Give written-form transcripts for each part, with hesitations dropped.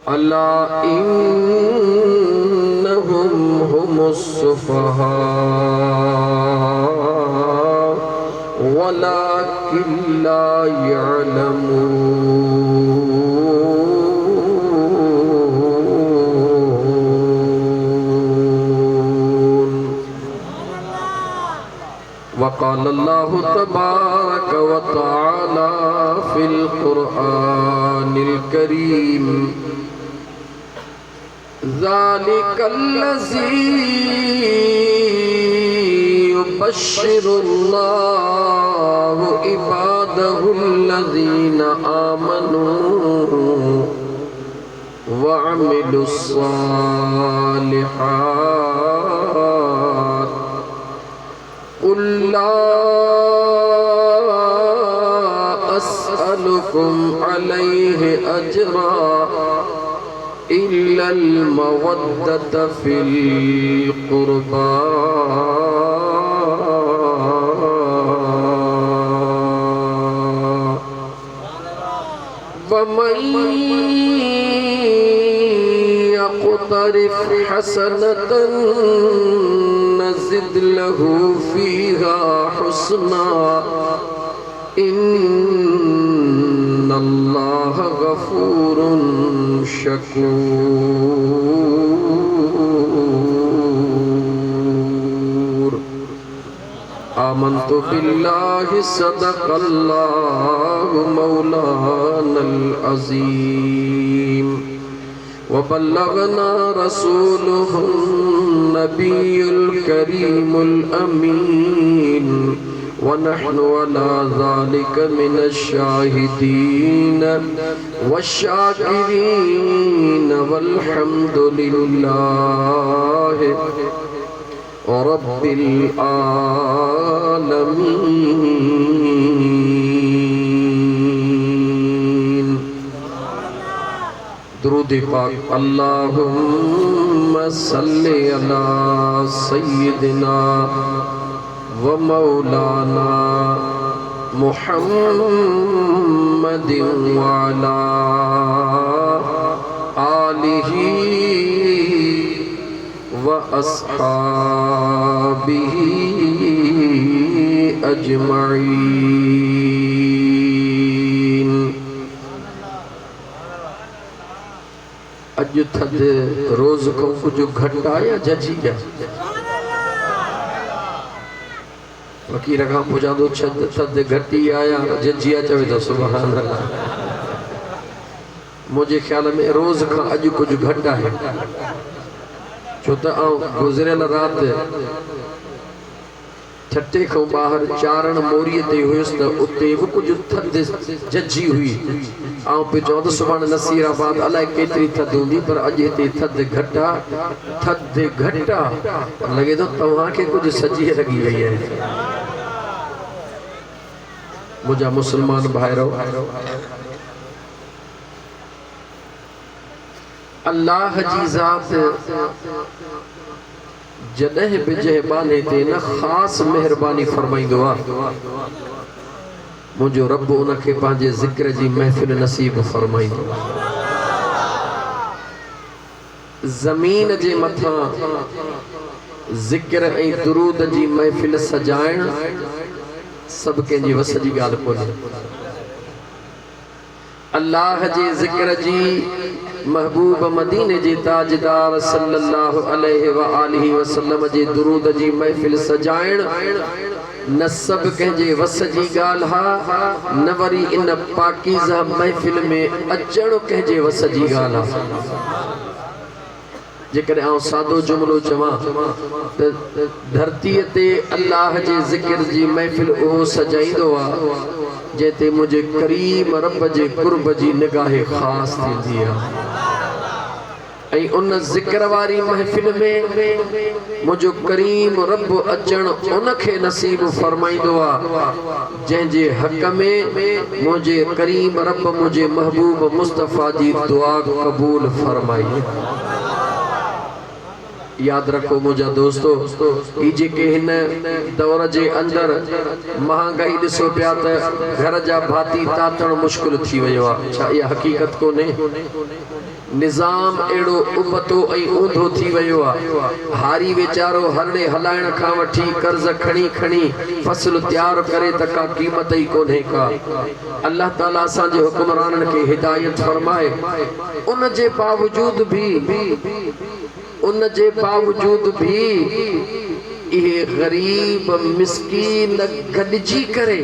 अला इन्नहुम हुमुस सुफ़हा वलाकिन ला यअलमून। वक़ाल अल्लाहु तबारक व तआला फ़िल क़ुरआनिल करीम ज़ालिकल्लज़ी युबश्शिरुल्लाहु इबादहुल्लज़ीना आमनू वअमिलुस्सालिहात क़ुल ला अस्अलुकुम अलैहि अजरा इल्लल मवद्दत फिल क़ुरबा वमन यक़्तरिफ़ हसनतन नज़िद लहू फ़ीहा हुस्ना इन्नल्लाह गफ़ूरुन शकूर। आमन्तु बिल्लाहि सदक़ल्लाहु मौलानल अज़ीम व बल्लगना रसूलुहुन नबियुल करीमुल अमीन व नहनु अला ज़ालिका मिनश शाहिदीन वश्शाकिरीन वल्हम्दुलिल्लाहि रब्बिल आलमीन। दुरूद पाक। अल्लाहुम्मा सल्लि अला सय्यिदिना व मौलाना मुहम्मदिन व अला आलिही व अस्हाबिही अजमईन। अज थद रोज को कुछ घटा या जजी गया फकीर खां पुछां थो छद थद घटी आया जजिया चवे तो सुभान अल्लाह। मुझे ख्याल में रोज खां अज कुछ घट है छो त गुज़रियल रात छटे खां ॿाहिर चारण मोरीअ ते हुयुसि त उते बि कुझु थधि जजी हुई। पे चवां त सुभाणे नसीराबाद अलाए केतिरी थधि हूंदी पर अॼु हिते थधि घटि आहे। थधि घटि आहे लॻे थो तव्हांखे कुझु सजी लॻी वई आहे। मुंहिंजा मुस्लमान भाइरो अल्लाह जी ज़ात जॾहिं बि जहबाने ते न ख़ास मेहरबानी फरमाईंदो आहे मुंहिंजो रब उनखे पंहिंजे ज़िक्र जी महफ़िल नसीब फरमाईंदो। ज़मीन जे मथां ज़िक्र ऐं दुरूद जी महफ़िल सजाइण सब कंहिंजी वस जी ॻाल्हि कोन्हे। अल्लाह जे ज़िक्र जी महबूब मदीने जे ताजदार सल्लल्लाहु अलैहि व आलिहि वसल्लम जे दुरूद जी महफ़िल सजाइण न सब कंहिंजे वस जी ॻाल्हि हा न वरी इन पाकीज़ा महफ़िल में अचण कंहिंजे वस जी ॻाल्हि हा। जेकॾहिं आउं सादो जुमिलो चवां त धरतीअ ते अल्लाह जे ज़िक्र जी महफ़िल उहो सजाईंदो आहे जंहिंते मुंहिंजे करीम रब जे कुर्ब जी निगाह ख़ास थींदी आहे। ऐं उन ज़िक्र वारी महफ़िल में मुंहिंजो करीम रब अचण उनखे नसीब फरमाईंदो आहे जंहिंजे हक़ में मुंहिंजे करीम रब मुंहिंजे महबूब मुस्तफ़ा जी दुआ क़बूल फरमाई। याद रखो मुझा दोस्तों जेके हिन दौर जे अंदर महंगाई ॾिसो पिया त घर जा भाती तातण मुश्किल थी वियो आहे। छा इहा हक़ीक़त कोन्हे? निज़ाम एड़ो उबतो ऐं ऊंधो थी वियो आहे। हारी वेचारो हरणे हलाइण खां वठी कर्ज खणी खणी फसल तैयार करे त का क़ीमत ई कोन्हे का। अल्लाह ताला असांजे हुक्मराननि खे हिदायत फरमाए, उन जे बावजूद भी ये गरीब मिस्कीन गॾिजी करे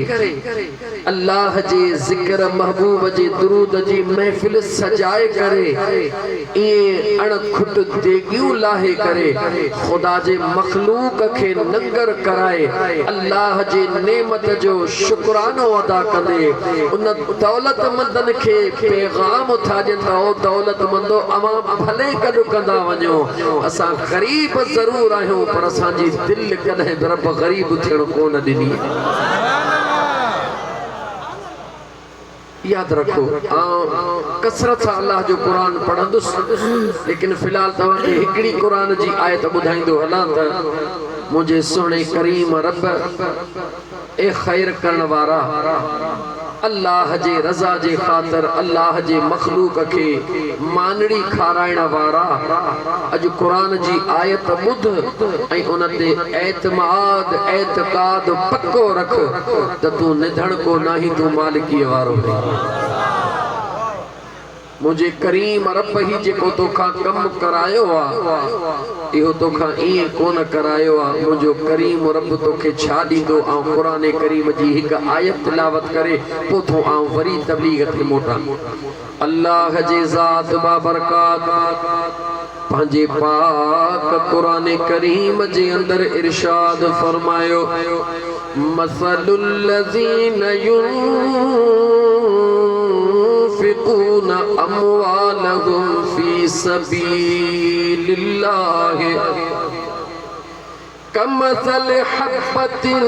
अल्लाह जे ज़िक्र महबूब जे दुरूद जी महफ़िल सजाए करे ये अणखुट देगियूं लाहे करे खुदा जे मखलूक खे नंगर कराए अल्लाह जे नेमत जो शुक्रानो अदा कंदे उन दौलतमंदन खे पैगाम था ॾींदा, ओ दौलतमंदो अवां भले गॾु कंदा वञो, असां ग़रीब ज़रूर आहियूं पर असांजी दिल कॾहिं रब ग़रीब थियण कोन ॾिनी। याद रखो कसरत सां अल्लाह जो कुरान पढ़ंदुसि, लेकिन फिलहाल तव्हांखे हिकिड़ी कुरान जी आयत ॿुधाईंदो हलां त मुंहिंजे सुहिणे करीम रब ए ख़ैर करण वारा अल्लाह जे रज़ा जे ख़ातिर अल्लाह जे मखलूक खे मानड़ी खाराइण वारा अॼु कुरान जी आयत ॿुध ऐं उन ते एतमाद एतकाद पक्को रख त तूं निधण को नाही, तूं मालिकीअ वारो। मुझे करीम रब ही जेको तोखा कम करायो आ इहो तोखा ईअं कोन करायो आ। मुझो करीम रब तोखे छा ॾींदो। ऐं क़ुरान करीम जी हिकु आयत तिलावत करे पोइ तो आऊं वरी तबलीग खे मोटां। अल्लाह जे ज़ात बाबरकात पंहिंजे पाक क़ुरान करीम जे अंदर इरशाद फरमायो, मसलुल लज़ीन युनफ़िक़ून अमवालहुम फ़ी सबीलिल्लाह कमसल हब्बतिन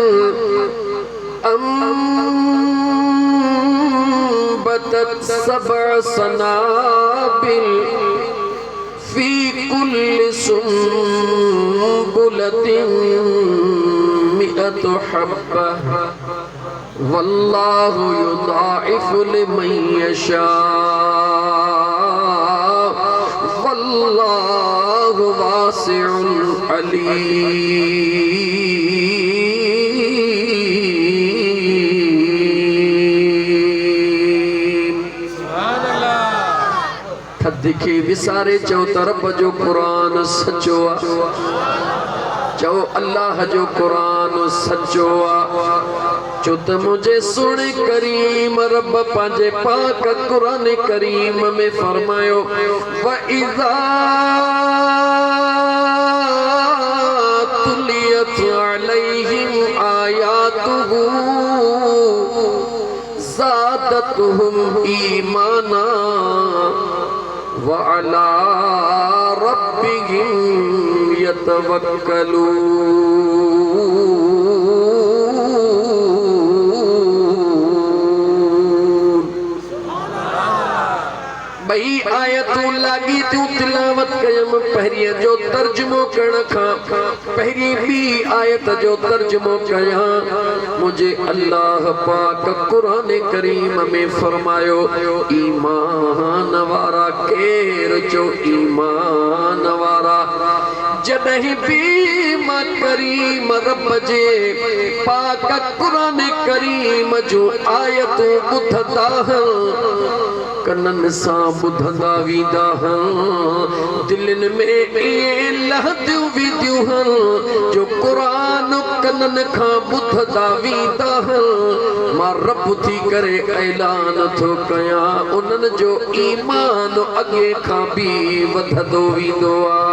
अम्बतत सबअ सनाबिल फ़ी कुल्लि सुंबुलतिन मिअतु हब्बा वल्लाहु युदाइफु लिमन यशा वल्लाहु वासिउन अलीम। थद खे विसारे चओ त रब जो क़ुरान सचो आ, चओ अल्लाह जो क़ुरान सचो आ। चो त मुझे सुने करीम रब पंहिंजे पाक क़ुरान करीम में फरमायो, व इज़ा तुलियत अलैहिम आयातुहु ज़ादतहुम ईमाना व अला रब्बिहिम यतवक्कलून। बई आयतूं लागी तूं तिलावत कयम पहिरीं जो तर्जुमो करण खां पहिरीं ॿी आयत जो तर्जुमो कयां। मुझे अल्लाह पाक क़ुरान करीम में फरमायो, ईमान वारा केर जो ईमान वारा जॾहिं बि मां करीम रब जे पाक क़ुरान करीम जूं आयतूं ॿुधंदा कननि सां ॿुधंदा वेंदा दिलनि में ईअं लहंदियूं वेंदियूं जो क़ुरान कननि खां ॿुधंदा वेंदा। मां रब थी करे ऐलान थो कयां, उन्हनि जो ईमान अॻे खां बि वधंदो वेंदो आहे।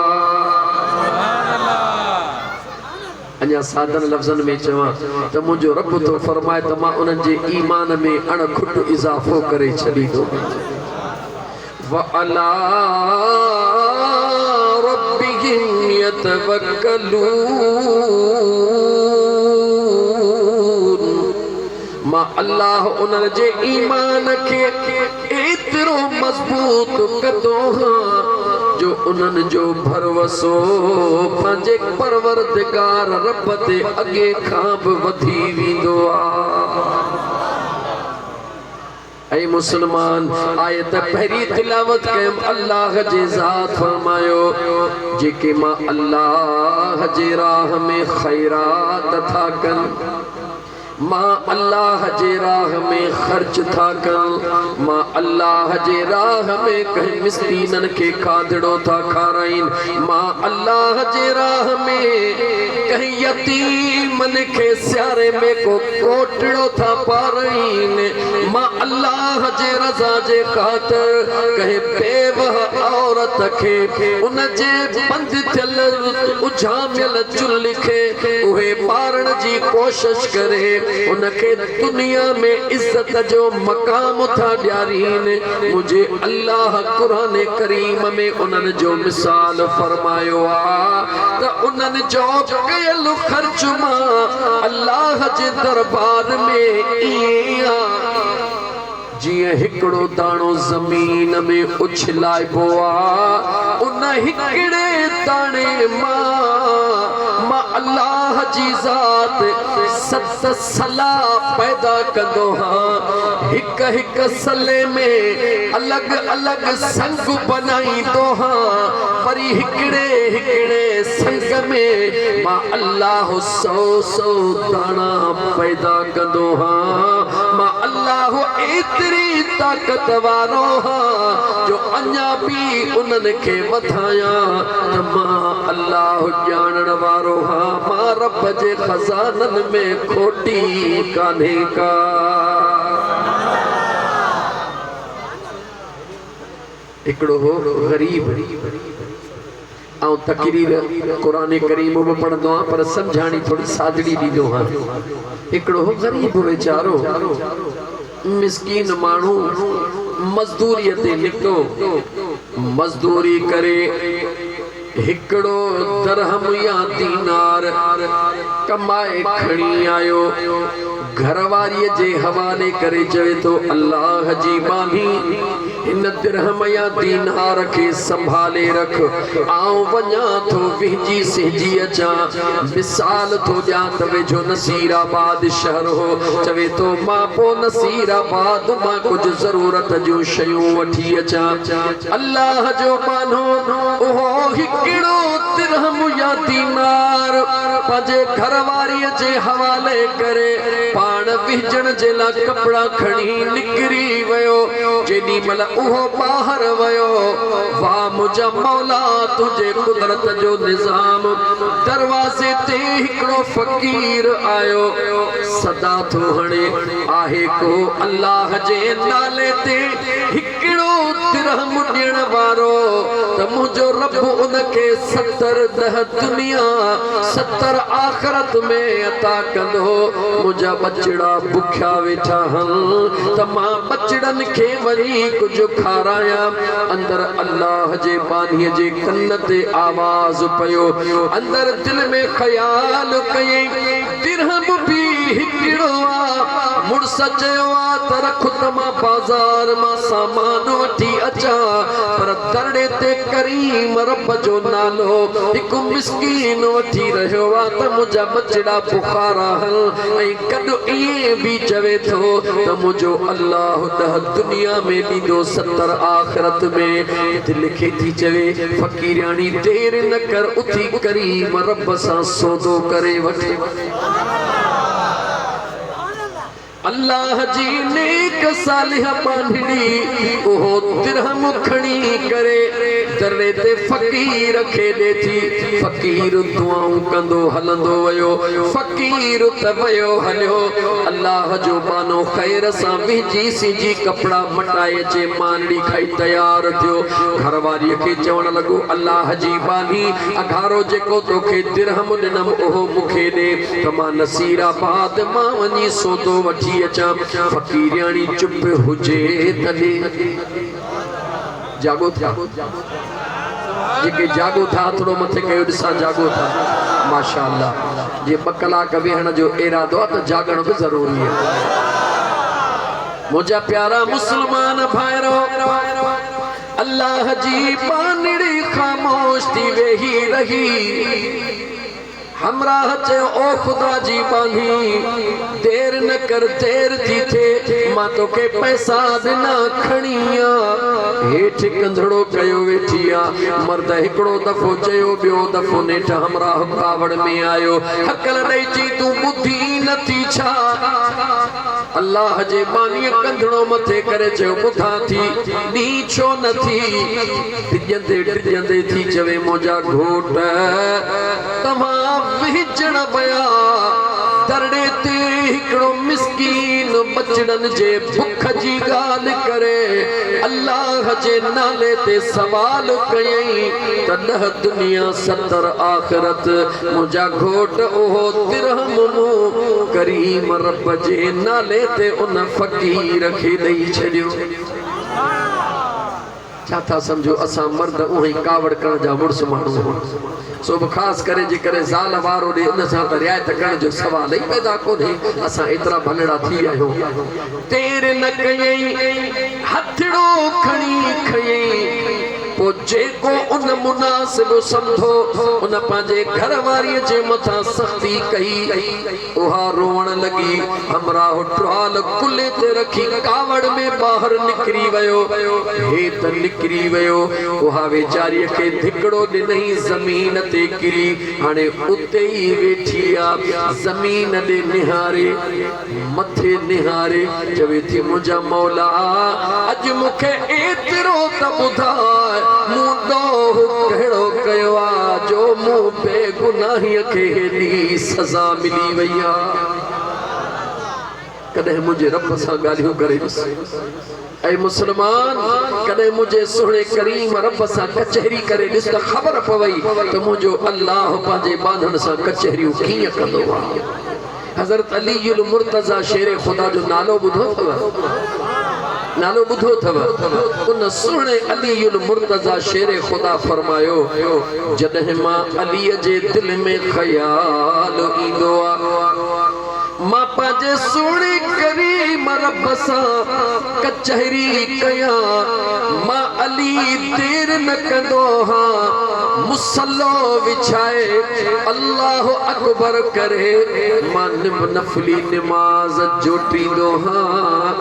अञा सादन लफ़्ज़नि में चवां त मुंहिंजो रब थो फरमाए त मां उन्हनि जे ईमान में अणखुट इज़ाफ़ो करे छॾींदो। व अला रब्बिहिम यतवक्कलून। मां अल्लाह उन्हनि जे ईमान खे एतिरो मज़बूत कंदो जो उन्हनि जो भरवसो पंहिंजे परवरदिगार रब ते अॻे खां बि वधी वेंदो आहे। ऐ मुसलमान आयत पहरी तिलावत कयम अल्लाह जे ज़ात फरमायो जेके मां अल्लाह जे राह में खैरात था कन मां अल्लाह जे राह में खर्च था कन मां अल्लाह जे राह में कहीं मिस्कीनन के खादड़ो था खाराइन मां अल्लाह जे राह में कहीं यतीमन के स्यारे में को कोटड़ो था पाराइन मां अल्लाह जे रज़ा जे खातर कहीं बेवह औरत के उन जे बंद थियल उजामियल चुल्ह खे उहे मारण जी कोशिश करे उनके दुनिया में इज्जत जो मकाम था ॾियारीन मुझे अल्लाह कुरान करीम में उन्हनि जो मिसाल फरमायो आ त उन्हनि जो कयल ख़र्च मां अल्लाह जे दरबार में इया जिए हिकड़ो दाणो जमीन में उछलाइबो आ उन हिकड़े दाणे मां अल्लाह जी ज़ात सत सला पैदा कंदो हां हिक हिक सले में अलग अलग संग बनाईंदो हां वरी हिकड़े हिकड़े संग में मां अल्लाह सौ सौ दाणा पैदा कंदो हां मां अल्लाह एतरी ताकत वारो हां जो अञा भी उन्हनि खे वधाया त मां अल्लाह ॼाणण वारो हां मां रब जे खज़ाननि में खोटी कान्हे का हिकड़ो हो गरीब ऐं तकरीर कुरान करीम में पढ़ंदो आहियां पर सम्झाणी थोड़ी सादड़ी ॾींदो आहियां हिकड़ो हो गरीब वीचारो मिस्कीन माण्हू मजदूरी ते निकितो मजदूरी करे हिकड़ो दरहम या दीनार कमाए खणी आयो घरवारी जे हवाले करे चवे तो अल्लाह जी बानी इन दिरहम या दीनार के संभाले रख आऊं वञा थो विझी सिंजी अचा मिसाल थो ॾियां त वेझो नसीराबाद शहर हो चवे तो मां पो नसीराबाद मां कुछ जरूरत जूं शयूं वठी अचा अल्लाह जो मानो ओहो हिकड़ो दिरहम या दीनार पंहिंजे घरवारी जे हवाले करे पाण विझण जे लाइ कपड़ा खणी निकिरी वियो जेॾी महिल उहो ॿाहिर वियो वाह मुंहिंजा मौला तुंहिंजे कुदरत जो निज़ाम दरवाज़े ते हिकिड़ो फ़क़ीर आयो सदा थो हणे आहे को अल्लाह जे नाले ते हिकिड़ो दिरहम ॾियण वारो त मुंहिंजो रब उनखे 70 दुनिया 70 आख़िरत में अता कंदो मुंहिंजा बचड़ा बुखिया वेठा हन त मां बचड़नि खे वरी कुछ खाराया अंदर अल्लाह जे बानीअ जे कन ते आवाज पयो अंदर दिल में ख्याल कई दिरहम भी हिकड़ो आ मुड़स चयो आ त रख त मां बाज़ार मां सामान वठी अचा पर दरड़े ते करीम रब जो नालो हिक मिस्कीन वठी रहियो आ त मुंहिंजा बचड़ा बुखारा हल ऐं गॾु इएं भी चवे थो त मुंहिंजो अल्लाह 10 दुनिया में ॾींदो 70 आख़िरत में दिल खे थी चवे फ़क़ीरानी देर न कर उथी करीम रब सां सौदो करे वठे अल्लाह जी नेक सालिह बांधड़ी ओहो दिरहम खणी करे दरे ते फ़क़ीर खे ॾे थी फ़क़ीर दुआऊं कंदो हलंदो वयो फ़क़ीर त वयो हलियो अल्लाह जो बानो ख़ैर सां विझी सिंजी कपड़ा मटाए जे मानड़ी खाई तैयार थियो घरवारीअ खे चवण लॻो अल्लाह जी बानी अघारो जेको तोखे दिरहम ॾिनम ओहो मूंखे ॾे त मां नसीराबाद मां वञी सौदो वठी अचा फ़क़ीरानी चुप हुजे तॾहिं जागो था जेके जागो था थोड़ो मथे कयो ॾिसां जागो था माशाअल्लाह जे 2 कलाक वेहण जो इरादो आहे त जागण बि ज़रूरी आहे मुंहिंजा प्यारा मुसलमान भाइरो अल्लाह जी बानड़ी ख़ामोश थी वेही रही हमराह चे ओ खुदा जी बानी देर न कर देर थी थे मां तो के पैसा दिना खणिया हेठ कंधड़ो कयो वेठिया मर्द हिकड़ो दफो चयो बियो दफो नेठ हमराह कावड़ में आयो हकल नहीं ची तू बुद्धि न थी छा अल्लाह जे बानी कंधड़ो मथे करे चयो बुधा थी नी छो न थी डिजंदे थी चवे मोजा घोट तमा विचण बया दरड़े ते हिकड़ो मिस्कीन बचड़न जे भुख जी गाल करे अल्लाह जे नाले ते सवाल कयई तदह दुनिया 70 आखिरत मुजा घोट ओहो दिरहम मु करीम रब जे नाले ते उन फकीर खे दई छडियो छा था समझो असा मर्द उही कावड़ करण जा मुर्स माण्हू सो खास करे जे करे ज़ाल वारो दे उन सां रियायत करण जो सवाल ही पैदा कोन्हे असा एतरा भलड़ा थी आयो तेरे न कयई हथड़ो खणी खयई पो जेको उन मुनासिब समझो उन पांजे घर वारी जे मथा सख्ती कई ओहा रोवण लगी हमरा ट्राल कुले ते रखी कावड़ में बाहर निकरी वयो हे त निकरी वयो ओहा वेचारी के धिकड़ो नहीं जमीन ते गिरी हाने उते ही वेठिया जमीन दे निहारे मथे निहारे चवे थी मुजा मौला अज मुखे एतरो त बुधाए मुदो कहिड़ो कयो आ जो मूं बेगुनाहीअ खे हेॾी सज़ा मिली वई आ कॾहिं मुंहिंजे रब सां ॻाल्हियूं करे ॾिस ऐं मुस्लमान कॾहिं मुंहिंजे सुहिणे करीम रब सां कचहरी करे ॾिस त ख़बर पवई त मुंहिंजो अल्लाह पंहिंजे बांधन सां कचहरियूं कीअं कंदो आहे हज़रत अलीउल मुर्तज़ा शेर ख़ुदा जो नालो ॿुधो अथव नालो बुधो थव उन सुने अलीउल मुर्तज़ा शेर खुदा फरमायो जदह मां अली जे दिल में ख्याल इंदो आ मां पाजे सुने करीम रब सा कचहरी कया मां अली देर न कंदो हां मुसल्लो विछाए अल्लाह अकबर करे मां नफली नमाज जोटींदो हां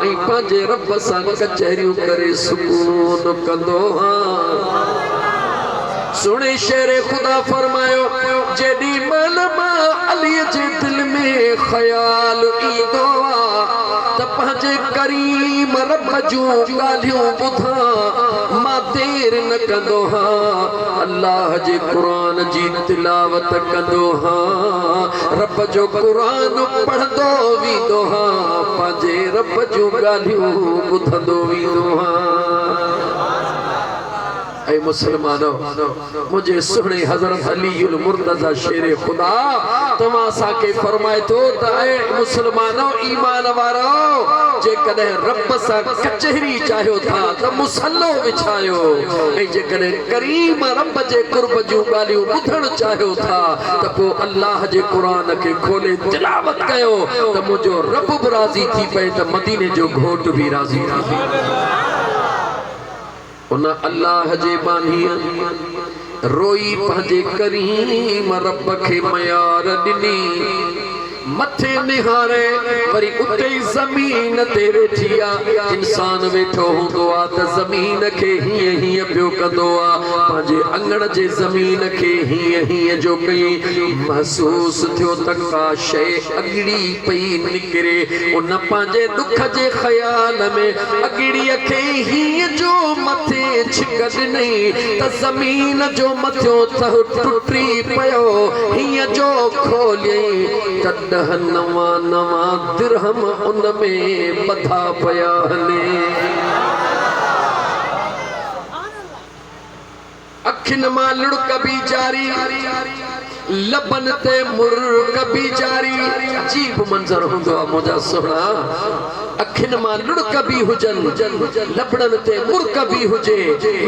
ऐं पाजे रब सा कचहरियूं करे सुकून कंदो हां सुने शेर खुदा फरमायो जेडी मन मां अली जे दिल में ख्याल ईंदो आ त पंहिंजे करीम रब जूं ॻाल्हियूं ॿुधां मां देर न कंदो हां अल्लाह जे क़ुरान जी तिलावत कंदो हां रब जो क़ुरान पढ़ंदो वेंदो हां पंहिंजे रब जूं ॻाल्हियूं ॿुधंदो वेंदो हां ऐ मुसलमानो मुझे सुने हजरत अलीउल मुर्तज़ा शेर खुदा तमा सा के फरमाए तो त ऐ मुसलमानो ईमान वारो जे कदे रब सा कचहरी चाहो था त मुसल्लो विछायो ऐ जे कदे करीम रब जे कुर्ब जू गालियूं बुधण चाहो था त पो अल्लाह जे कुरान के खोले तिलावत कयो त मुजो रब भी राजी थी पे त मदीने जो घोट भी राजी थी उन अल्लाह जे बानीअ रोई पंहिंजे करीम रब खे मयार ॾिनी मथे निहारे वरी उते जमीन ते वेठी आ इंसान वेठो हूंदो आ त जमीन खे हीअं हीअं पियो कंदो आ पंहिंजे अंगण जे जमीन खे हीअं हीअं जो कई महसूस थियो त का शइ अगड़ी पई निकिरे उन पंहिंजे दुख जे ख़्याल में अगड़ीअ खे हीअं जो मथे छिक ॾिनई त जमीन जो मथियो त टुटी पियो हीअं जो खोलियई त नवा नवा दिरहम उन में बधा पया हले अखिन मां लुड़क भी जारी लबन ते मुर्क भी जारी अजीब मंजर हुंदो आ मुजा सोना अखिन मां लुड़क भी हुजन लबड़न ते मुर्क भी हुजे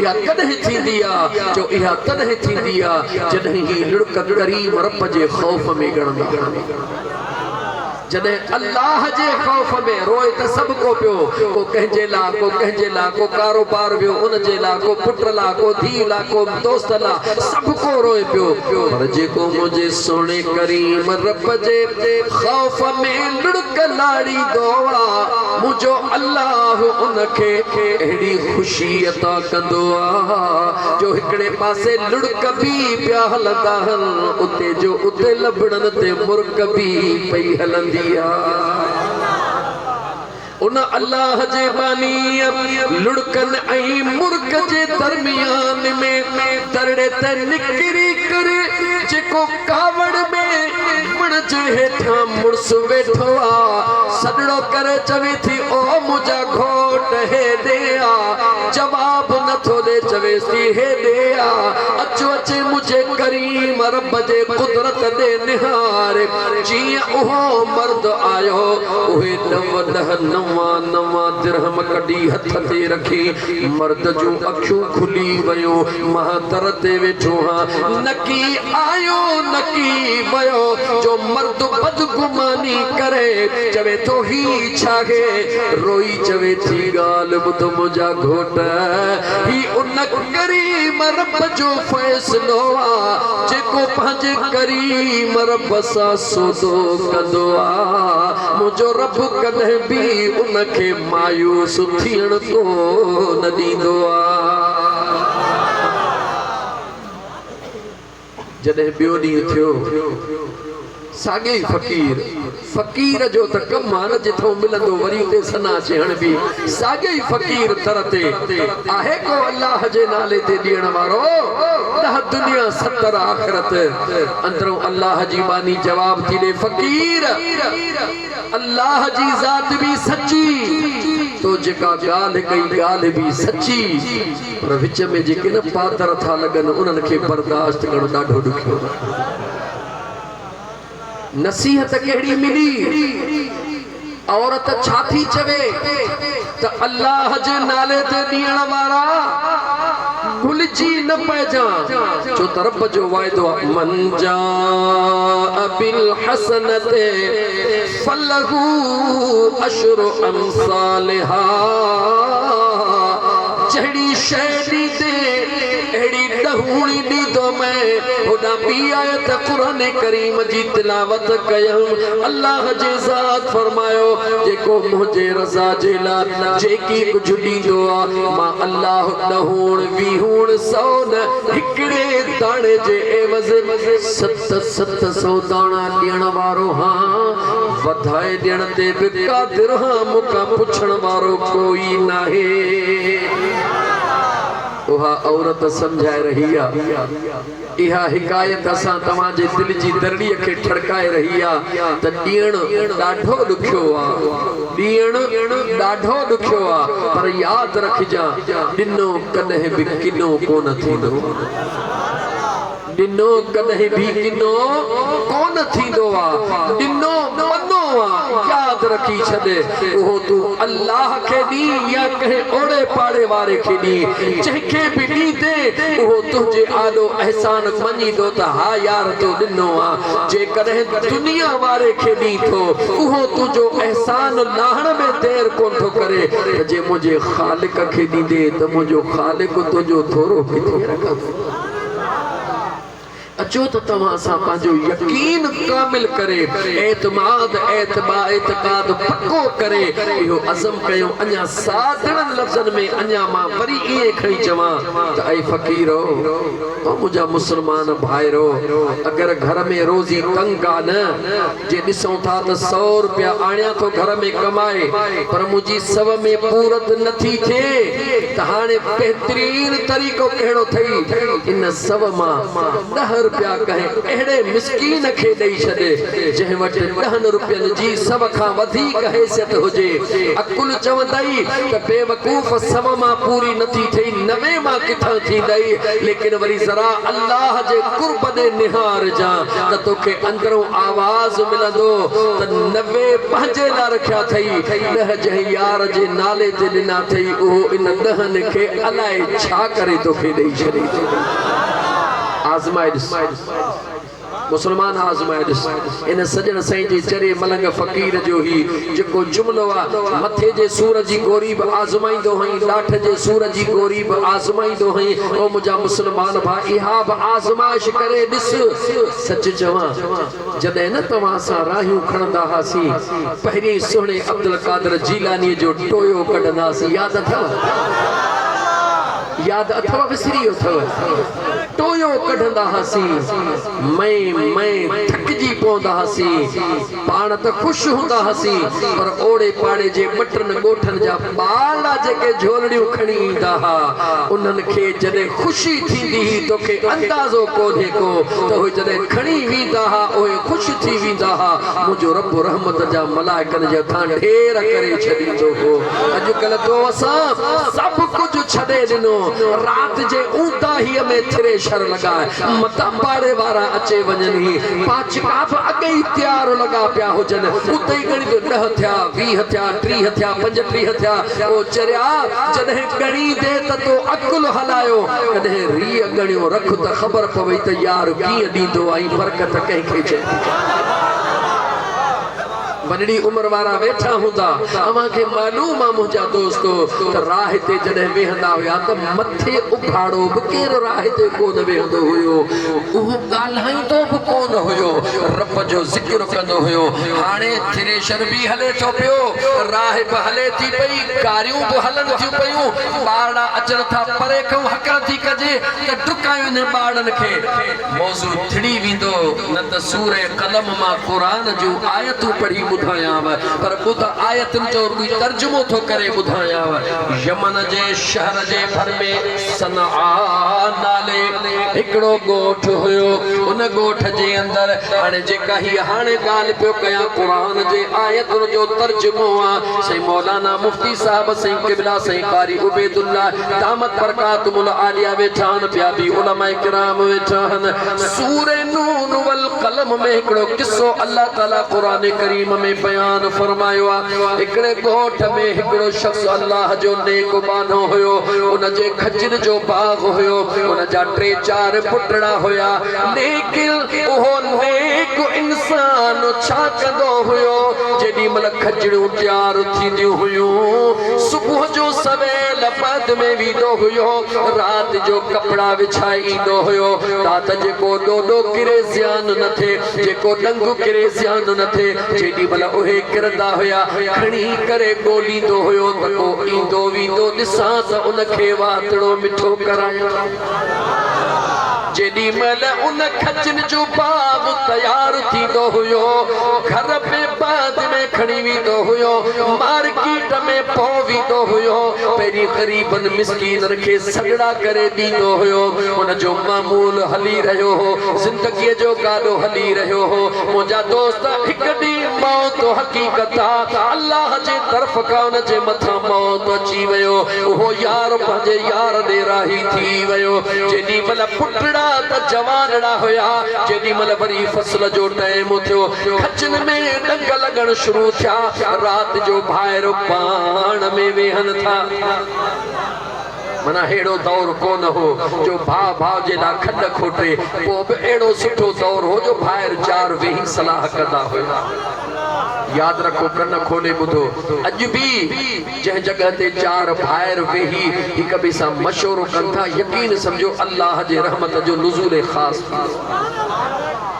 या कदह थींदी आ जो इहा तदह थींदी आ जॾहिं ही लुड़क करीम रब जे खौफ में गणंदा जॾहिं अल्लाह जे ख़ौफ़ में रोए त सभु को पियो, को कंहिंजे लाइ, को कंहिंजे लाइ, को कारोबार वियो उन जे लाइ, को पुट लाइ, को धीउ लाइ, को दोस्त लाइ, सभु को रोए पियो। पर जेको मुंहिंजे सोणे करीम रब जे ख़ौफ़ में लुड़क लाड़ींदो आहे, मुंहिंजो अल्लाह उनखे अहिड़ी ख़ुशी अता कंदो आहे जो हिकिड़े पासे लुड़क बि पिया हलंदा आहिनि, उते जो उते लभड़नि ते मुर्क बि पई हलंदी। उन अल्लाह जे बानी लुड़कन ऐं मुर्क जे दरमियान में दरड़े ते निकिरी करे जेको कावड़ में वण जे हेठां मुड़स वेठो आ, सॾड़ो करे चवे थी ओ मुंहिंजा घोट हेॾे आ, जवाब नथो ॾे, चवेस थी हेॾे आ, अचो अचे मुंहिंजे करीम रब जे कुदरत ॾे निहार। जीअं उहो मर्द आयो उहे 99 दिरहम कढी हथ ते रखी, मर्द जूं अखियूं खुली वयूं, मां दर ते वेठो हां, नकी आयो नकी वयो, जो मर्द बदगुमानी करे चवे तो ही छागे, रोई चवे थी ॻाल्हि ॿुध मुंहिंजा घोट, ही उन करीम रब जो फ़ैसिलो आ जेको पंहिंजे करीम रब सां सौदो कंदो आ। मुंहिंजो रब कॾहिं बि उनखे मायूस थियण कोन ॾींदो आ। जॾहिं ॿियो ॾींहुं थियो, साॻे फ़कीर जो त कमु आहे न, जिथो मिलंदो वरी उते सना चहण बि, साॻे फ़कीर दर ते आहे को अल्लाह जे नाले ते ॾियण वारो, 10 दुनिया 70 आख़िरत, अंदरों अल्लाह जी बानी जवाब थी ॾे, फ़कीर अल्लाह जी ज़ात बि सची, तो जेका ॻाल्हि कई ॻाल्हि बि सची, पर विच में जेके न पातर था लॻनि उन्हनि खे बर्दाश्त करणु ॾाढो ॾुखियो। नसीहत कहिड़ी मिली, औरत छा थी चवे त अल्लाह जे नाले ते ॾियण वारा भुलिजी न पइजां, छो त रब जो वाइदो आहे, मन जाअ बिल हसनते फलहू अशरु अमसालिहा, जहिड़ी शइ ॾींदे अहिड़ी ॾहूणी ॾींदो मैं, होॾां ॿी आयत क़ुरान करीम जी तिलावत कयऊं, अल्लाह जे ज़ात फरमायो जेको मुंहिंजे रज़ा जे लाइ जेकी कुझु ॾींदो आहे, मां अल्लाह ॾहूण 20 100 न, हिकिड़े दाणे जे एवज़ 700 दाणा ॾियण वारो हां, वधाए ॾियण ते बि क़ादिर हां, मूंखां पुछण वारो कोई नाहे। उहा औरत समझाए रही आहे, इहा हिकायत असां तव्हांजे दिल जी दरड़ीअ खे ठड़काए रही आहे त ॾियणु ॾाढो ॾुखियो आहे, ॾियणु ॾाढो ॾुखियो आहे, पर यादि रखजां ॾिनो कॾहिं बि किनो कोन थींदो, ॾिनो कॾहिं बि किनो कोन थींदो आहे, ॾिनो मनो आहे, यादि रखी छॾे, उहो तूं अल्लाह खे ॾी या कंहिं ओड़े पाड़े वारे खे ॾी, जंहिंखे बि ॾींदे उहो तुंहिंजे आॾो अहसान मञींदो त हा यार तो ॾिनो आहे, जेकॾहिं दुनिया वारे खे ॾी थो उहो तुंहिंजो अहसान लाहण में देर कोन थो करे, त जे मुंहिंजे ख़ालिक खे ॾींदे त मुंहिंजो ख़ालिक तुंहिंजो थोरो किथे रखंदो। अचो त तव्हां सां पंहिंजो यकीन कामिल करे, एतमाद एतकाद पक्को करे इहो अज़म कयो, अञा सादड़नि लफ़्ज़नि में अञा मां वरी ईअं खणी चवां त ऐं फ़क़ीरो, ओ मुंहिंजा मुस्लमान भाइरो, अगरि घर में रोज़ी तंग आहे न, जे ॾिसूं था त 100 रुपया आणियां थो घर में कमाए, पर मुंहिंजी सव में पूरत नथी थिए, त हाणे बहितरीन तरीक़ो कहिड़ो अथई, इन सव मां 10 रुपया कहे अहिड़े मिस्कीन खे ॾेई छॾे जंहिं वटि 10 रुपयनि जी सभ खां वधीक हैसियत हुजे। अकुल चवंदई त बेवकूफ़ सव मां पूरी नथी थिए, 90 मां किथां थींदई, लेकिन वरी ज़रा अल्लाह जे कुर्ब ॾे निहार जा त तोखे अंदरों आवाज़ मिलंदो त 90 पंहिंजे लाइ रखिया अथई, 10 जंहिं यार जे नाले ते ॾिना अथई उहो इन 10 खे अलाए छा करे तोखे ॾेई छॾे। आज़माए ॾिस, मुसलमान आज़माए ॾिस इन सजण साईं जे चरे मलंग फ़कीर जो ही जेको जुमिलो आहे मथे जे सूर जी गोरी बि आज़माईंदो हई लाठ जे सूर जी गोरी बि आज़माईंदो हई ओ मुंहिंजा मुसलमान भाउ इहा बि आज़माइश करे ॾिस सच चवां जॾहिं न तव्हां सां राहियूं खणंदा हुआसीं पहिरीं सुहिणे अब्दुल कादर जीलानी जो टोयो कढंदासीं याद अथव विसरी वियो अथव टोयो कढंदा हुआसीं मैं थकिजी पवंदा हुआसीं पाण त ख़ुशि हूंदा हुआसीं पर ओड़े पाड़े जे मटनि ॻोठनि जा ॿार जेके झोलड़ियूं खणी ईंदा हुआ उन्हनि खे जॾहिं ख़ुशी थींदी हुई तोखे अंदाज़ो कोन्हे को त उहे जॾहिं खणी वेंदा हुआ उहे ख़ुशि थी वेंदा हुआ मुंहिंजो रब रहमत जा मलाइकनि जे हथां ढेर करे छॾींदो हो अॼुकल्ह तो असां सभु कुझु छॾे ॾिनो रात जे ऊंदाहीअ में थ्रेशर लॻाए मता पाड़े वारा अचे वञनि पाचका बि अॻे ई तयार लॻा पिया हुजनि उते ई गणी 10 थिया 20 थिया 30 थिया 35 थिया ओ चरिया जॾहिं गणी दे त तो अकुल हलायो कॾहिं री गणियो रख त ख़बर पवई त यार कीअं ॾींदो आई बरकत कंहिंखे चए वॾड़ी उम्र वारा वेठा हूंदा अवां खे मालूम आहे मुंहिंजा दोस्तो त राह ते जॾहिं वेहंदा हुया त मथे उघाड़ो बि केरु राह ते कोन वेहंदो हुयो उहो ॻाल्हाईंदो बि कोन हुयो रब जो ज़िक्र कंदो हुयो हाणे थ्रेशर बि हले थो पियो राह बि हले थी पई कारियूं बि हलनि थियूं पयूं ॿार अचनि था परे खां हक थी कजे त डुकायूं इन ॿारनि खे मौज़ू थिड़ी वेंदो न त सूरे कलम मां क़ुरान जूं आयतूं पढ़ी पर ॿुध आयतुनि जो कोई तर्जुमो थो करे ॿुधायांव यमन जे शहर जे भर में सनआ नाले हिकिड़ो ॻोठ हुयो उन ॻोठ जे अंदरि हाणे जेका ही हाणे ॻाल्हि पियो कयां क़ुरान जे आयतुनि जो तर्जुमो आहे साईं मौलाना मुफ्ती साहब साईं क़िबला साईं कारी उबैदुल्लाह दामत बरकातुहुल आलिया वेठा आहिनि ॿिया बि उलमा किराम वेठा आहिनि सूरे नून वल कलम में हिकिड़ो किस्सो अल्लाह ताला क़ुरान करीम में बयान फरमायो आहे हिकिड़े ॻोठ में हिकिड़ो शख़्स अल्लाह जो नेक बानो हुयो उन जे खजर जो बाग हुयो उन जा 3-4 पुटड़ा हुया लेकिन उहो नेक इंसान छा कंदो हुयो जेॾी महिल खजड़ियूं तयार थींदियूं हुयूं सुबुह जो सवेल पद में वेंदो हुयो रात जो कपड़ा विछाए ईंदो हुयो तात जेको ॾोॾो किरे ज़ियान न थिए जेको डंग किरे ज़ियान न थिए जेॾी महिल उहे किरंदा हुया खणी करे ॻोल्हींदो हुयो त को ईंदो वेंदो ॾिसां त उनखे वातड़ो मिठो करायां जेॾी महिल उन खजनि जो बाग तयार थींदो हुयो घर में बाद में खणी वेंदो हुयो मार्केट में पहुं वेंदो हुयो पहिरीं ग़रीबनि मिस्कीननि खे सगड़ा करे ॾींदो हुयो उन जो मामूल हली रहियो हो ज़िंदगीअ जो गाॾो हली रहियो हो मुंहिंजा दोस्त हिकु ॾींहुं मौत हक़ीक़त आहे अल्लाह जे तरफ़ खां उन जे मथां मौत अची वियो उहो यार पंहिंजे यार ॾे राही थी वियो जेॾी महिल पुटड़ा त जवानड़ा हुया जेॾी महिल वरी फसल जो टाइम थियो खजनि में डंग लॻण शुरू थिया रात जो ॿाहिरि पाण में वेहनि था मना हेड़ो दौर कोन हो जो भाउ जे लाइ खॾ खोटे पोइ बि अहिड़ो सुठो दौर हो जो ॿाहिरि 4 वेही सलाह कंदा हुया याद रखो कन खोले ॿुधो अॼु बि जंहिं जगह ते 4 ॿाहिरि वेही हिक ॿिए सां मशवरो कनि था यकीन सम्झो अल्लाह जे रहमत जो नुज़ूल ख़ासि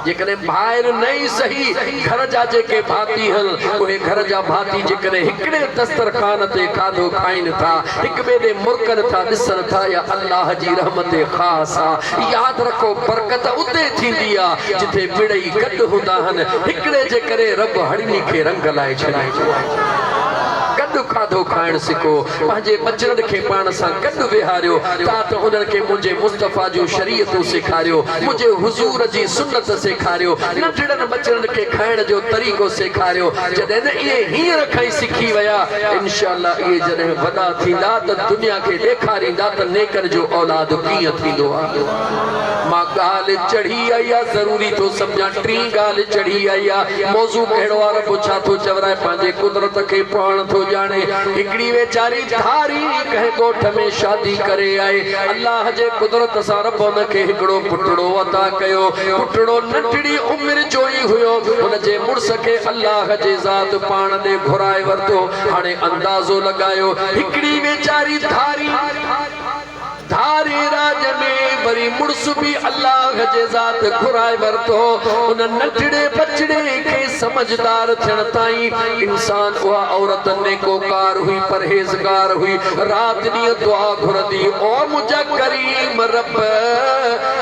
जेकॾहिं ॿाहिरि न ई सही घर जा जेके भाती आहिनि उहे घर जा भाती जेकॾहिं हिकिड़े दस्तरखान ते खाधो खाइनि था हिक ॿिए ॾे मुरकनि था ॾिसनि था या अल्लाह जी रहमत ख़ासि आहे यादि रखो बरकत उते थींदी आहे जिथे मिड़ई गॾु हूंदा आहिनि हिकिड़े जे करे रब हड़नी खे रंग लाइ छॾे गॾु खाधो खाइण सिखो पंहिंजे बचड़नि खे पाण सां गॾु विहारियो ता त उन्हनि खे मुंहिंजे मुस्तफ़ा जूं शरीयतूं सेखारियो मुंहिंजे हुज़ूर जी सुन्नत सेखारियो नंढड़नि बचड़नि खे खाइण जो तरीक़ो सेखारियो जॾहिं न इहे हींअर खां ई सिखी विया इंशाअल्लाह इहे जॾहिं वॾा थींदा त दुनिया खे ॾेखारींदा त नेकनि जो औलाद कीअं थींदो आहे मां गाल चढ़ी आया जरूरी तो समझा टी गाल चढ़ी आया मौजू कहिड़ो आहे रब छा थो चवराए पंहिंजे कुदरत खे पाण थो ॼाणे हिकिड़ी वेचारी धारी कंहिं ॻोठ में शादी करे आए अल्लाह जे कुदरत सां रब हुन खे हिकिड़ो पुटड़ो अता कयो पुटड़ो नंढड़ी उमिरि जो ई हुयो हुन जे मुड़स खे अल्लाह जे ज़ात पाण ॾे घुराए वरितो हाणे अंदाज़ो लॻायो हिकिड़ी वेचारी धारी राज में वरी मुड़स भी अल्लाह जे ज़ात घुराए वरतो उन नंढड़े बचड़े के समझदार थियण ताईं इंसान उहा औरत नेकोकार हुई परहेज़गार हुई रात ॾींहुं दुआ घुरंदी ओ मुंहिंजा करीम रब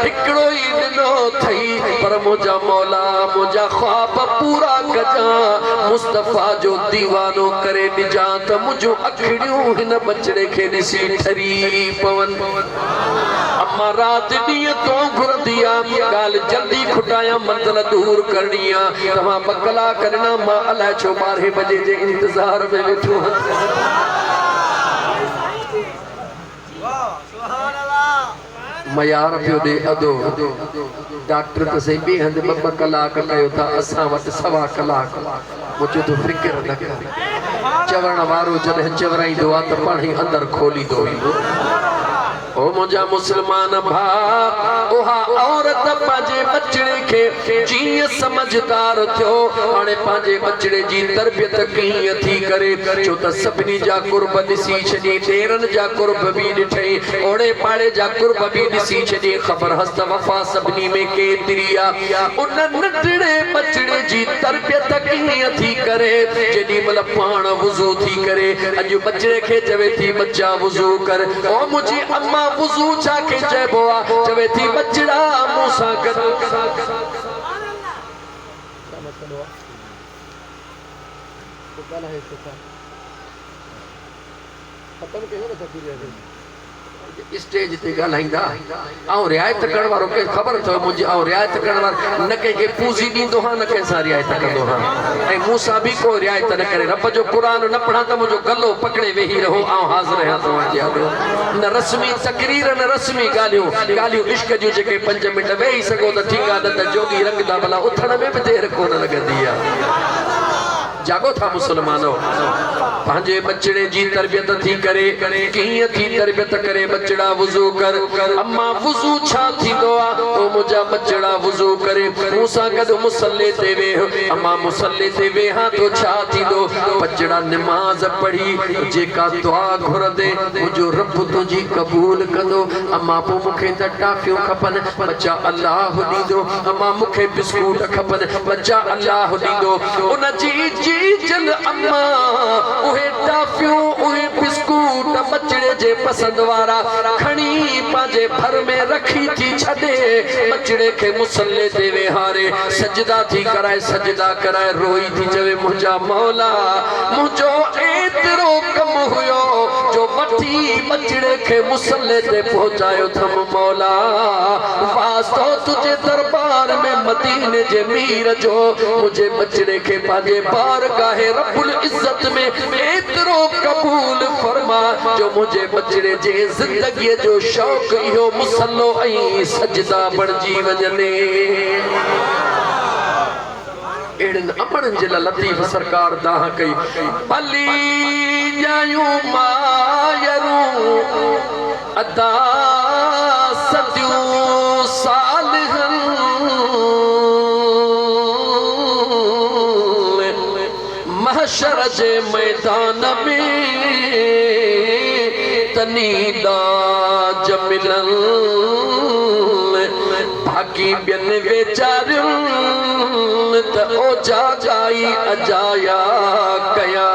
हिकिड़ो ई ॾिनो थई पर मुंहिंजा मौला मुंहिंजा ख्वाब पूरा कजां मुस्तफ़ा जो दीवानो करे ॾिजां त मुंहिंजूं अखिड़ियूं हिन बचड़े खे ॾिसी ठरी पवन अम्मा रात ॾींहुं तो घुरंदी आहे ॻाल्हि जल्दी खुटाया मंज़िल दूर करणी आहे तव्हां 2 कलाक करना मां अलाए छो 12 बजे जे इंतज़ार में वेठो मयार पियो ॾे अदो डॉक्टर त सही ॿिए हंधि 2 कलाक कयो था असां वटि 1.25 कलाक मुझे तो फिक्र न कर चवण वारो जॾहिं चवराईंदो आहे त पाण ई अंदरि खोलींदो ईंदो ओ मुझा मुसलमान भा ओहा औरत पांजे बचड़े के जीअं समझदार थियो हाणे पांजे बचड़े जी तरबियत कीअं थी करे छो त सभिनी जा कुर्ब ॾिसी छॾी ॾेरनि जा कुर्ब बि ॾिठई ओड़े पाड़े जा कुर्ब बि ॾिसी छॾी ख़बर हस्त वफ़ा सभिनी में केतिरी आहे उन नंढड़े बचड़े जी तरबियत कीअं थी करे जेॾी महिल पाण वुज़ू थी करे अॼु बचड़े खे चवे थी बच्चा वुज़ू कर ओ मुंहिंजी अम्मा वुज़ू छा के चइबो आहे चवे थी बचड़ा मूंसां गॾु स्टेज ते ॻाल्हाईंदा ऐं रियायत करण वारो खे ख़बर अथव मुंहिंजी ऐं रियायत करण वारो न कंहिंखे पूजी ॾींदो हा न कंहिंसां रियायत कंदो हा ऐं मूंसां बि को रियायत न करे रब जो क़ुर न पढ़ा त मुंहिंजो गलो पकड़े वेही रहो ऐं हाज़िर आहियां तव्हांजे आॻियो न रस्मी तकरीर न रस्मी ॻाल्हियूं इश्क जूं जेके 5 मिंट वेही सघो त ठीकु आहे न त जोगी रंगदा भला उथण में बि देरि कोन लॻंदी आहे जागो था मुसलमानो पंहिंजे बचड़े जी तरबियत थी करे कीअं थी तरबियत करे बचड़ा वुज़ू कर अम्मा वुज़ू छा थींदो आहे ओ मुंहिंजा बचड़ा वुज़ू करे मूंसां गॾु मुसल्ले ते वेह अम्मा मुसल्ले ते वेहां तो छा थींदो बचड़ा निमाज़ पढ़ी जेका दुआ घुरंदे मुंहिंजो रब तुंहिंजी क़बूल कंदो अम्मा पोइ मूंखे त टाफियूं खपनि बच्चा अल्लाह ॾींदो अम्मा मूंखे बिस्कुट खपनि बच्चा अल्लाह ॾींदो उन जी जल अम्मा उहे टाफियूं उहे बिस्कुट बचड़े जे पसंद वारा खणी पंहिंजे भर में रखी थी छॾे बचड़े खे मुसल्ले ते वेहारे सजदा थी कराए रोई थी चवे मुंहिंजा मौला मुंहिंजो एतिरो कम हुयो जो वठी बचड़े खे मुसल्ले ते पहुचायो थम मौला वास्तो तुझे दरबार में मदीने जे मीर जो मुझे बचड़े खे पंहिंजे बारगाह रब्बुल इज्जत में एतिरो कबूल फरमा जो मुझे बचड़े जे ज़िंदगीअ जो शौक़ इहो मुसल्लो ऐं सजदा बणिजी वञनि एड़न अमरन जे लतीफ सरकार दाह कई भली जायूं मायरू अदा सदियूं सालहन महशर जे मैदान में तनीदा जमिलन भागी बियन वेचारियुनि त ओ जागाई अजाया कया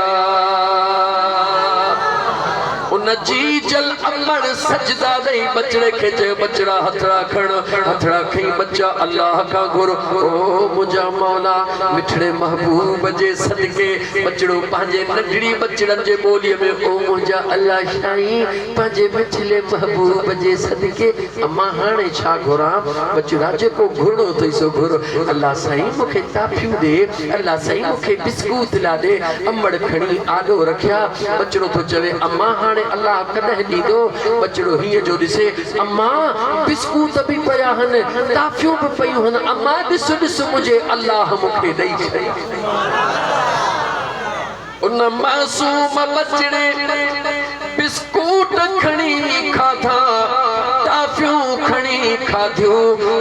उन जी जल अमर सजदा दई बचड़े खे चयो बचड़ा हथड़ा खई बच्चा अल्लाह का घुर ओ मुंहिंजा मौला मिठड़े महबूब जे सदके बचड़ो पंहिंजे नंढड़ी बचड़नि जे ॿोलीअ में ओ मुंहिंजा अल्लाह साईं पंहिंजे मिठड़े महबूब जे सदके अम्मा हाणे छा घुरां बचड़ा जेको घुरणो अथई सो घुर अल्लाह साईं मूंखे टाफियूं ॾे अल्लाह साईं मूंखे बिस्कुट ला ॾे अमड़ खणी आॾो रखिया बचड़ो थो चवे अम्मा हाणे अल्लाह कदह दीदो बचड़ो हिय जो दिसे अम्मा बिस्कुट भी पया हन टाफियों भी पयूं हन अम्मा दिस दिस मुझे अल्लाह मुखे दई छई उन मासूम बचड़े बिस्कुट खणी खाधा टाफियों खणी खाधियो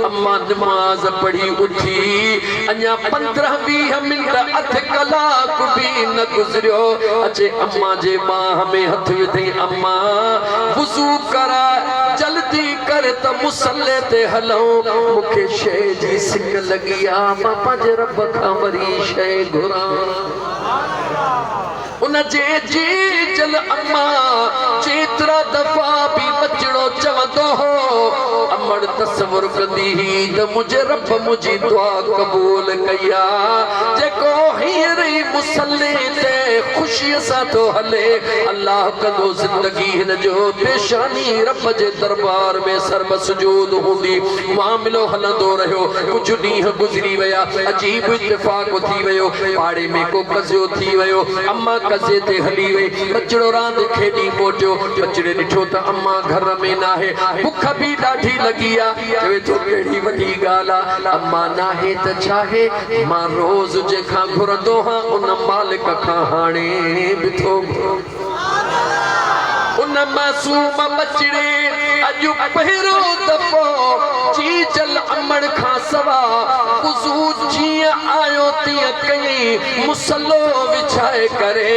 अम्मा नमाज पढ़ी उठी अञा 15-20 मिनट अध कलाक भी न गुजरियो अचे अम्मा जे बाह में हथ विधई अम्मा वुज़ू करा जल्दी कर त मुसल्ले ते हलऊं मुखे शइ जी सिक लगी आ मां पंहिंजे रब खां वरी शइ घुरां उन जे जी जल अम्मा जेतरा दफा भी बचड़ो चवंदो हो अमड़ तस्वुर कंदी ही त मुझे रब मुझी दुआ कबूल कया जेको हींअर ई मुसल्ले ते खुशी सां तो हले अल्लाह कंदो जिंदगी हिन जो पेशानी रब जे दरबार में सर्ब सुजूद हूंदी मामलो हलंदो रहियो कुछ ॾींहं गुज़री विया अजीब इत्तेफाक थी वियो पाड़े में को कज़ियो थी वियो अम्मा कज़े ते हली वई बचड़ो रांद खेॾी मोटियो बचड़े ॾिठो त अम्मा घर में नाहे बुख भी ॾाढी लगी आ चवे थो कहिड़ी वॾी ॻाल्हि आ अम्मा नाहे त छाहे मां रोज़ जेखां घुरंदो हां उन मालिक खां हाणे बि थो उन मासूम बचड़े अॼु पहिरियों दफ़ो जी जल अमड़ खां सवा वुज़ू जीअं आयो तीअं कयईं मुसलो विछाए करे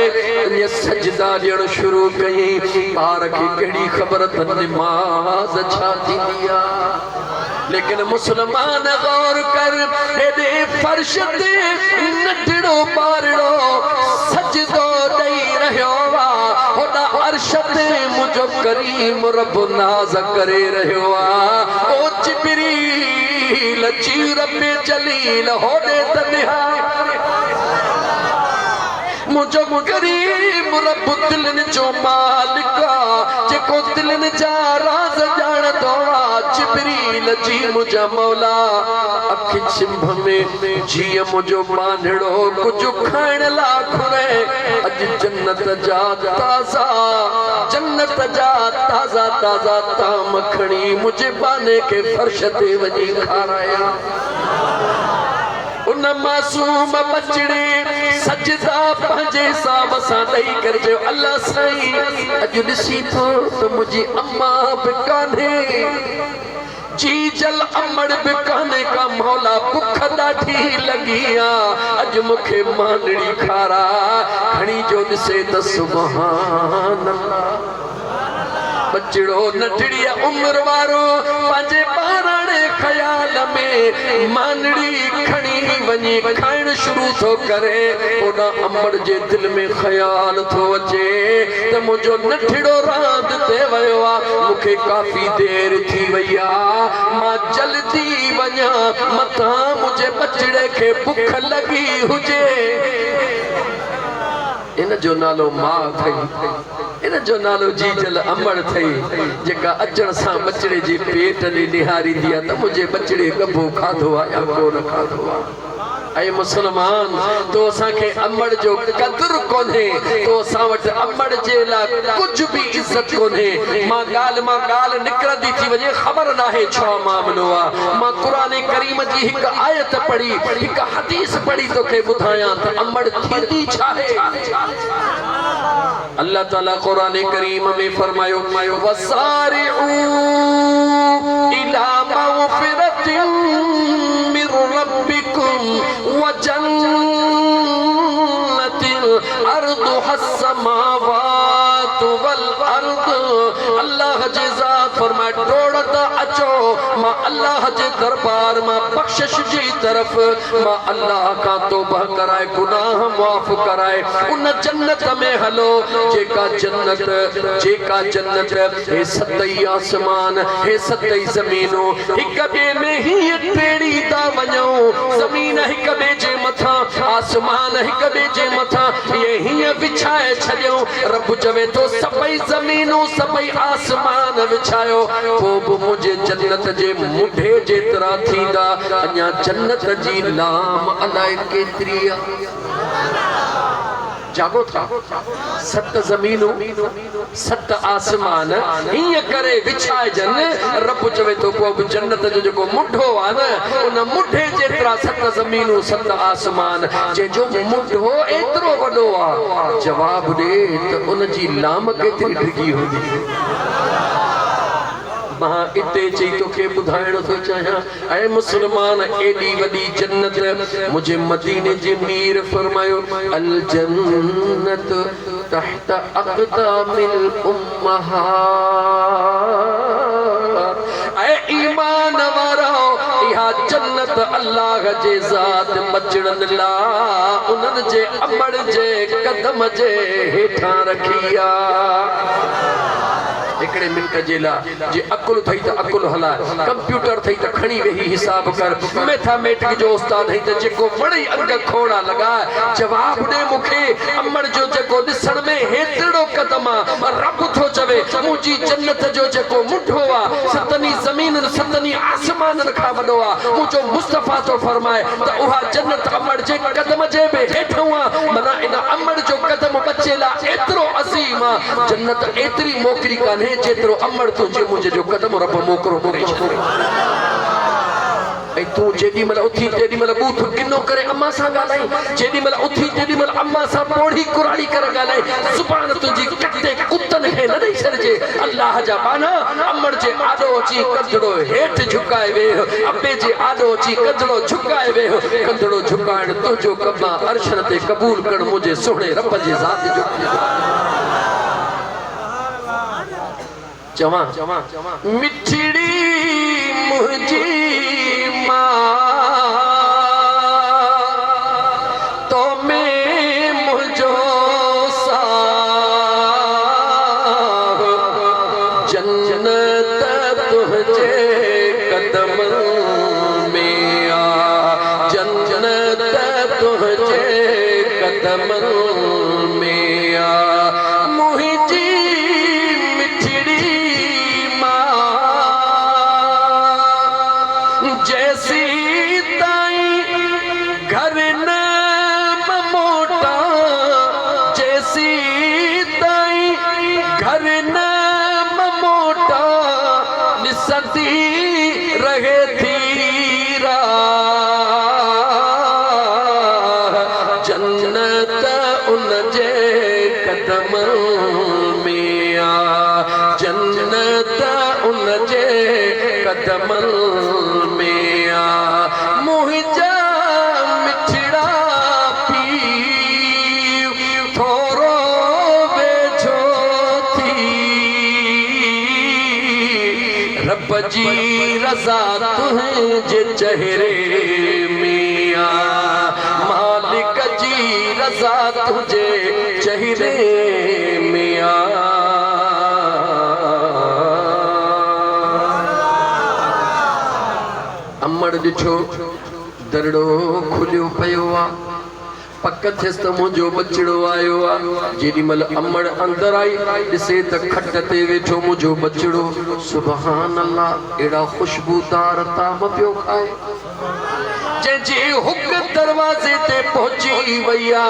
सजदा ॾियणु शुरू कयईं ॿार खे कहिड़ी ख़बर त नमाज़ छा थींदी आहे लेकिन मुसलमान गौर कर हेॾे फर्श ते नंढड़ो ॿारड़ो सजदो ॾेई रहियो आहे होॾा अर्श ते मुंहिंजो करीम रब नाज़ करे रहियो आहे ओ जिब्रील चीर पे जलील होॾे त निहार मुझो करीम रब दिलनि जो मालिक आ जेको दिलनि जा राज़ ॼाणंदो आ जिब्रील जी मुंहिंजा मौला अखि छिंभ में जीअं मुंहिंजो बांधड़ो कुझु खाइण लाइ घुरे अॼु जन्नत जा ताज़ा ताम खणी मुंहिंजे बाने खे फर्श ते वञी खाराया उन मासूम बचड़े सजदा पंहिंजे हिसाब सां ॾेई करे चयो अल्लाह साईं अॼु ॾिसी थो त मुंहिंजी अम्मा बि कान्हे जी जल अमड़ बि कान्हे का मौला बुख ॾाढी लगी आहे अॼु मूंखे मांडड़ी खारा खणी जो ॾिसे त सुभान अल्लाह बचड़ो नंढड़ी उम्र वारो पंहिंजे ॿारणे ख़्याल में मांडड़ी खणी वञी खाइण शुरू थो करे ओॾा अमड़ जे दिल में ख़्याल थो अचे त मुंहिंजो नंढड़ो रांद ते वियो आहे मूंखे काफ़ी देर थी वई आहे मां जल्दी वञा मथां मुंहिंजे बचड़े खे बुख लगी हुजे इन जो नालो मां अथई इन जो नालो जी जल अमड़ थई जेका अचण सां बचड़े जे पेट ॾे निहारींदी आहे त मुंहिंजे बचड़े गभो खाधो आहे या कोन खाधो आहे ऐं मुसलमान तो असांखे अमड़ जो क़दुरु कोन्हे तो असां वटि अमड़ जे लाइ कुझु बि इज़त कोन्हे मां ॻाल्हि निकिरंदी थी वञे ख़बर नाहे छा मामिलो आहे मां क़ुर करीम जी हिकु आयत पढ़ी हिकु हदीस पढ़ी तोखे ॿुधायां त अमड़ थींदी छा आहे अल्लाह ताला कुरान करीम में फरमायो वसारिऊ इला मग़फ़िरतिन मिर रब्बिकुम व जन्नतिन अर्दुहा समावातु वल अर्द अल्लाह जे ज़ात फरमाए डोड़त अचो मां अल्लाह जे दरबार मां बख्शिश जी तरफ मां अल्लाह का तौबा कराए गुनाह माफ कराए उन जन्नत में हलो जेका जन्नत हे सतई आसमान हे सतई ज़मीनों हिक ॿिए में ही टेड़ी था वञो ज़मीन हिक ॿिए जे मथां आसमान हिक ॿिए जे मथां ये हीअं विछाए छॾियो रब चवे थो सभई ज़मीनूं सभई आसमान विछायो पोइ बि मुंहिंजे जन्नत जे मुढे जेतिरा थींदा अञा जन्नत जी लाम अलाए केतिरी आहे जागो था। सत ज़मीनूं सत आसमान हिय करे विछाए जन रब चवे तो को बि जन्नत जो जेको मुठो आ न उन मुठे जेतरा सत ज़मीनूं सत आसमान जे जो मुठो एतरो वडो आ। जवाब दे त उन जी लाम केतरी डिगी हूंदी। मां इते चई तोखे ॿुधाइण थो चाहियां ऐ मुसलमान एॾी वॾी जन्नत मुझे मदीने जे मीर फरमायो अल जन्नत तहत अक़दामिल उम्महात। ऐ ईमान वारा इहा जन्नत अल्लाह जे ज़ात बचड़न ला उन्हनि जे अमड़ जे कदम जे हेठां रखी आ। एकड़े मिनट जे ला जे अकुल थई त अकुल हला कंप्यूटर थई त खणी वेही हिसाब कर मैथमेटिक जो उस्ताद है त जेको बड़ी अंग खोड़ा लगा जवाब दे मुखे अमड़ जो जेको दिसण में हेतड़ो कदम रब थो चवे मुजी जन्नत जो जेको मुठो आ सतनी ज़मीन सतनी आसमान खा वडो आ मुजो मुस्तफा तो फरमाए त उहा जन्नत अमड़ जे कदम जे बे हेठो आ। मना इन अमड़ जो कदम बचेला एतरो अजीम आ। जन्नत एतरी मोकरी काने जेतरो अमड़ तुझे मुझे जो कदम रब मोकरो करे ऐ तू जेडी मल उठी जेडी मल बूथ किनो करे अम्मा सा गालाई जेडी मल उठी जेडी मल अम्मा सा पोड़ी कुराड़ी कर गालाई सुभान तुजी कते कुतन है न दई सरजे अल्लाह जा बाना अमड़ जे आडो ची कंदड़ो हेठ झुकाए वे अबे जे आडो ची कंदड़ो झुकाए वे कंदड़ो झुकाण तुजो कमा अर्शन ते कबूल कर मुझे सोहणे रब जे ज़ात जो जवा मिठड़ी मुझी मां तो मैं मुझो सा जन्नत तुझे कदम में आ जन्नत तुझे कदम में आ। मुझी जैसी ताई घर न मोटा जैसी ताई घर न मोटा निसती रहे धीरा जन्नत उन जे कदम में आ जन्नत उन जे कदम में आ। मुझा मिठड़ा पी थोरो वेझो थी रब जी रज़ा तुझे चेहरे में आ मालिक जी रज़ा तुझे चेहरे में आ। अमड़ ॾिठो दरड़ो खुलियो पियो आ पक थियसि त मुंहिंजो बचड़ो आयो आ। जेॾी महिल अमड़ अंदर आई ॾिसे त खट ते वेठो मुंहिंजो बचड़ो सुभान अल्लाह एड़ा खुशबूदार ताम पियो खाए जंहिंजी हुक दरवाज़े ते पहुची वई आ।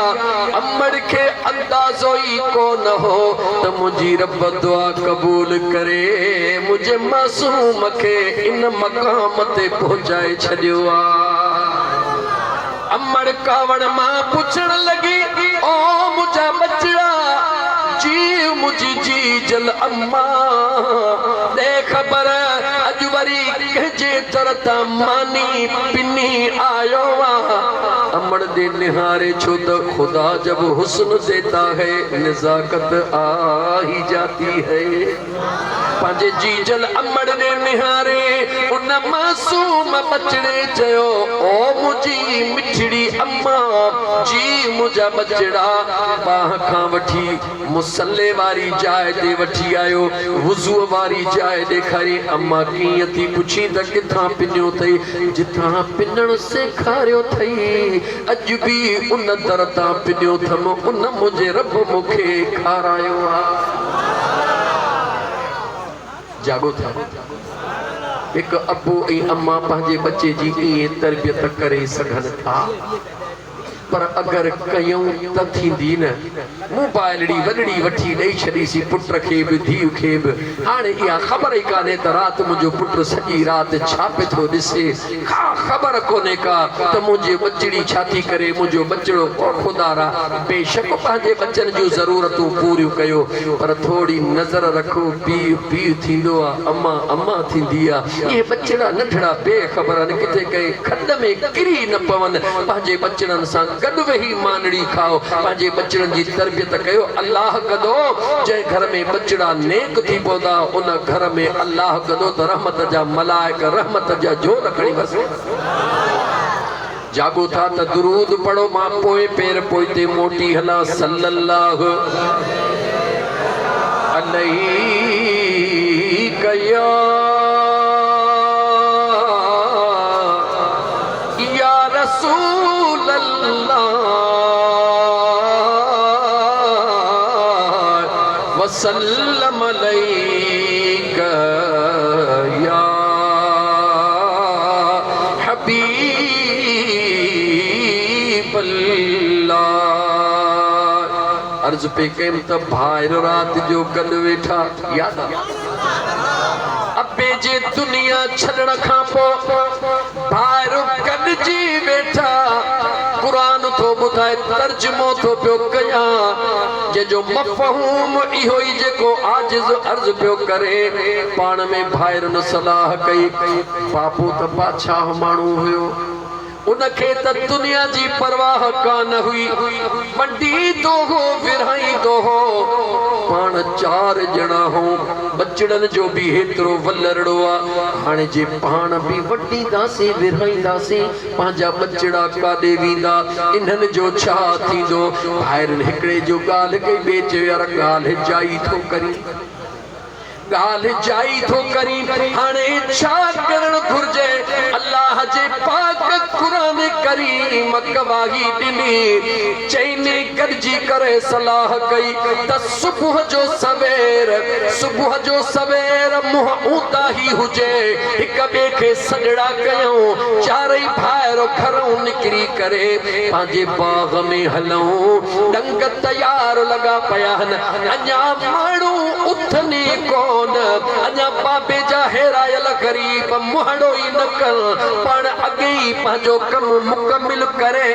अमड़ खे अंदाज़ो ई कोन हो त मुंहिंजी रब दुआ क़बूल करे मुंहिंजे मासूम खे इन मक़ाम ते पहुचाए छॾियो आ। अमड़ कावड़ मां पुछण लगी ओ मुंहिंजा बचड़ा जी मुझी जी जल अम्मा दे खबर अज वरी कहजे तरता मानी पिनी आयो आ। अमड़ दे निहारे छो तो खुदा जब हुस्न देता है नज़ाकत आ ही जाती है। पांजे जी जल अमड़ दे निहारे उन मासूम बचड़े चयो ओ मुझी मिठड़ी अम्मा जी मुझा बचड़ा बाह खां वठी मुसल्ले वारी जाइ ते वठी आयो वुज़ू वारी जाइ ॾेखारी अम्मा कीअं थी पुछी त किथां पिनियो अथई जिथां पिनण सेखारियो अथई अॼु बि उन दर तां पिनियो अथमि उन मुंहिंजे रब मूंखे खारायो आहे। जागो था एक अबू ऐं अम्मा पंहिंजे बच्चे जी ईअं तरबियत करे सघनि था पर अगर कयूं त थींदी न। मोबाइल डी वडड़ी वठी ॾेई छॾी सी पुट खे बि धीउ खे बि। हाणे इहा ख़बर ई कान्हे त राति मुंहिंजो पुट सॼी राति छा पियो थो ॾिसे। ख़बर कोन्हे का त मुंहिंजी बचड़ी छा थी करे। मुंहिंजो बचड़ो ख़ुदारा बेशक पंहिंजे बचनि जूं ज़रूरतूं पूरियूं कयो, पर थोरी नज़र रखो। पीउ पीउ थींदो आहे, अम्मा अम्मा थींदी आहे। इहे बचड़ा नंढड़ा बेख़बर आहिनि, किथे कंहिं खॾ में किरी न पवनि। पंहिंजे बचड़नि सां गॾु वेही मानड़ी खाओ, पंहिंजे बचड़नि जी तरबियत कयो। अल्लाह कदो जंहिं घर में बचड़ा नेक थी पवंदा उन घर में अल्लाह कदो त रहमत जा मलाइक रहमत जा जोर खणी वसे। जागो था त दुरूद पढ़ो, मां पोए पैर पोइते मोटी हला सल्लल्लाहु अलैहि कया या रसूल अल्लाह वसल्लम अलैका या हबीब अल्लाह। अर्ज पे कम त भाइर रात जो गॾु वेठा याद अबे जे दुनिया छॾण खां पोइ भाइर गॾिजी वेठा। क़ुरान थो ॿुधाए, तर्जुमो थो पियो कयां, जंहिंजो मफ़हूम इहो ई जेको आजिज़ अर्ज़ पियो करे। पाण में भाइरनि सलाह कई। बापू त बादशाह माण्हू हुयो, उनखे त दुनिया जी परवाह कान हुई। वॾी दोहो विरहाईंदो हो। पाण 4 ॼणा हो, बचड़नि जो बि हेतिरो वलरड़ो आहे। हाणे जे पाण बि वॾींदासीं विरहाईंदासीं, पंहिंजा बचड़ा काॾे वेंदा, इन्हनि जो छा थींदो। भाइरनि हिकिड़े जो ॻाल्हि कई, ॿिए चयो यार ॻाल्हि जाई थो करी, ॻाल्हि जाई थो करी। हाणे छा करणु घुर्जे। अल्लाह जे पाक क़ुरान करीम गवाही ॾिनी, चईनी गॾिजी करे सलाह कई त सुबुह जो सवेर मुंहुं ऊंधा ई हुजे, हिक ॿिए खे सॼड़ा कयूं। 4 भाइर घरों निकिरी करे पंहिंजे बाग़ में हलूं। डंग तयार लॻा पिया आहिनि, अञा माण्हू उथनी कोन, अञा बाबे जा हेरायल ग़रीब मुहड़ो ई न कर, पाण अॻे ई पंहिंजो कमु मुकमिल करे